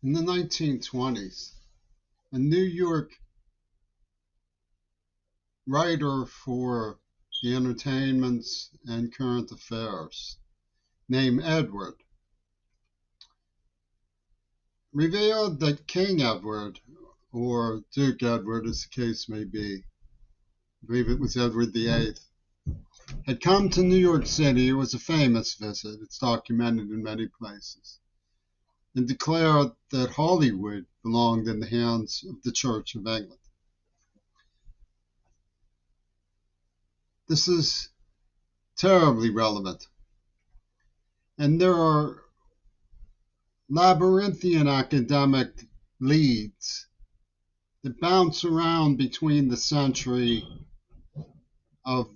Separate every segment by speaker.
Speaker 1: In the 1920s, a New York writer for the entertainments and current affairs named Edward revealed that King Edward, or Duke Edward as the case may be, I believe it was Edward VIII, had come to New York City. It was a famous visit. It's documented in many places. And declared that Hollywood belonged in the hands of the Church of England. This is terribly relevant. And there are labyrinthian academic leads that bounce around between the century of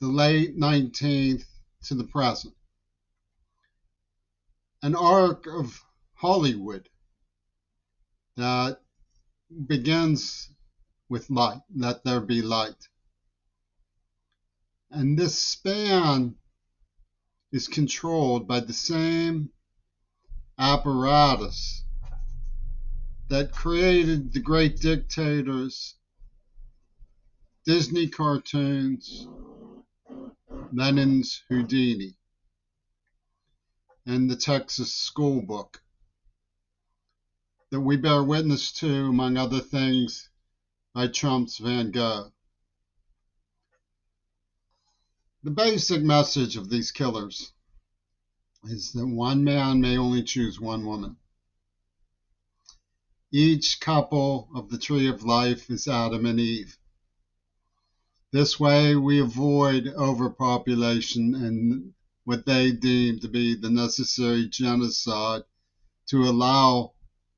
Speaker 1: the late 19th to the present. An arc of Hollywood that begins with light, let there be light. And this span is controlled by the same apparatus that created the great dictators, Disney cartoons, Lenin's Houdini, and the Texas school book that we bear witness to, among other things, by Trump's Van Gogh. The basic message of these killers is that one man may only choose one woman. Each couple of the tree of life is Adam and Eve. This way we avoid overpopulation and what they deem to be the necessary genocide to allow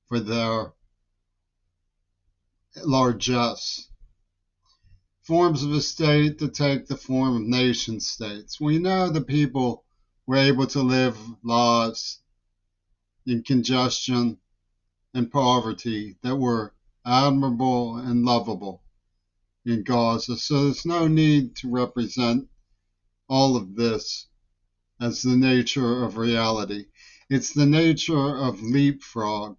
Speaker 1: for their largesse. Forms of a state that take the form of nation states. We know that people were able to live lives in congestion and poverty that were admirable and lovable in Gaza. So there's no need to represent all of this as the nature of reality. It's the nature of leapfrog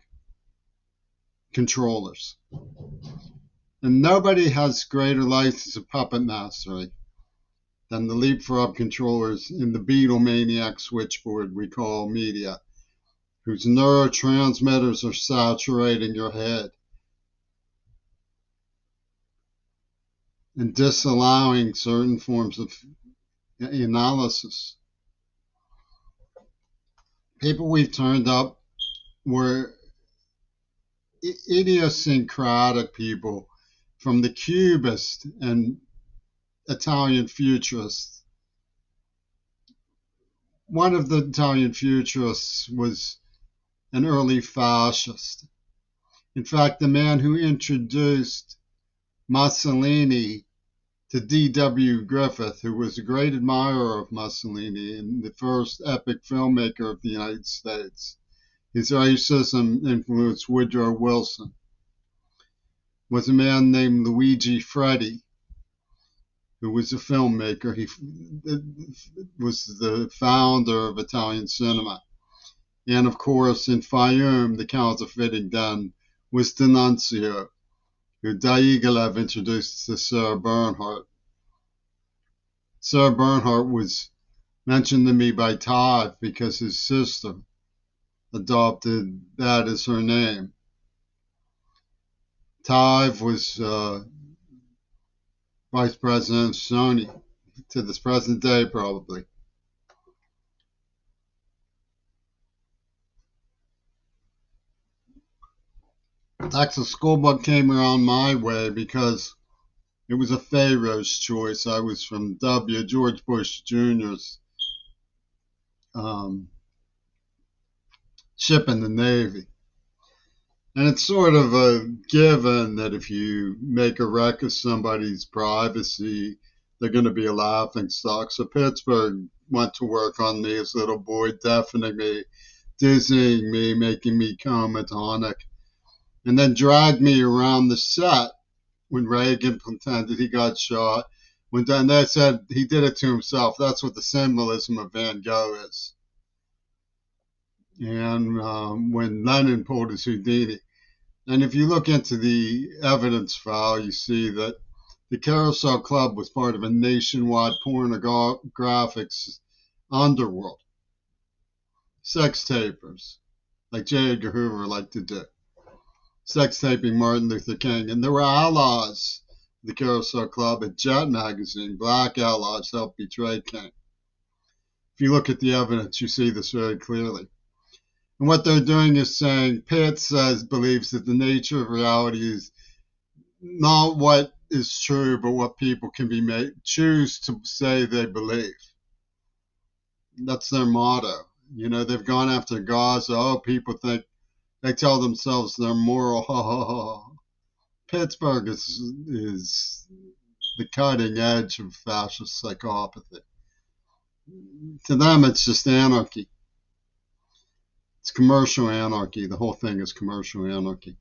Speaker 1: controllers. And nobody has greater license of puppet mastery than the leapfrog controllers in the Beatle maniac switchboard we call media, whose neurotransmitters are saturating your head and disallowing certain forms of analysis. People we've turned up were idiosyncratic people from the Cubist and Italian futurists. One of the Italian futurists was an early fascist. In fact, the man who introduced Mussolini to D.W. Griffith, who was a great admirer of Mussolini and the first epic filmmaker of the United States. His racism influenced Woodrow Wilson, was a man named Luigi Freddi, who was a filmmaker. He was the founder of Italian cinema. And of course, in Fayum, the counterfeiting den, was D'Annunzio, who Diaghilev introduced to Sarah Bernhardt. Sarah Bernhardt was mentioned to me by Todd because his sister adopted that as her name. Tive was vice president of Sony to this present day, probably. Texas school book came around my way because it was a Pharaoh's choice. I was from George Bush Jr.'s ship in the Navy. And it's sort of a given that if you make a wreck of somebody's privacy, they're going to be a laughing stock. So Pittsburgh went to work on me as a little boy, deafening me, dizzying me, making me comatonic, and then dragged me around the set when Reagan pretended he got shot. When they said he did it to himself. That's what the symbolism of Van Gogh is. and when Lennon pulled his Houdini. And if you look into the evidence file, you see that the Carousel Club was part of a nationwide pornographic underworld. Sex tapers, like J. Edgar Hoover liked to do. Sex taping Martin Luther King. And there were allies, the Carousel Club, at Jet magazine, black allies helped betray King. If you look at the evidence, you see this very clearly. And what they're doing is saying, Pitt believes that the nature of reality is not what is true, but what people can choose to say they believe. That's their motto. You know, they've gone after Gaza. Oh, people think they tell themselves they're moral. Pittsburgh is the cutting edge of fascist psychopathy. To them, it's just anarchy. It's commercial anarchy. The whole thing is commercial anarchy.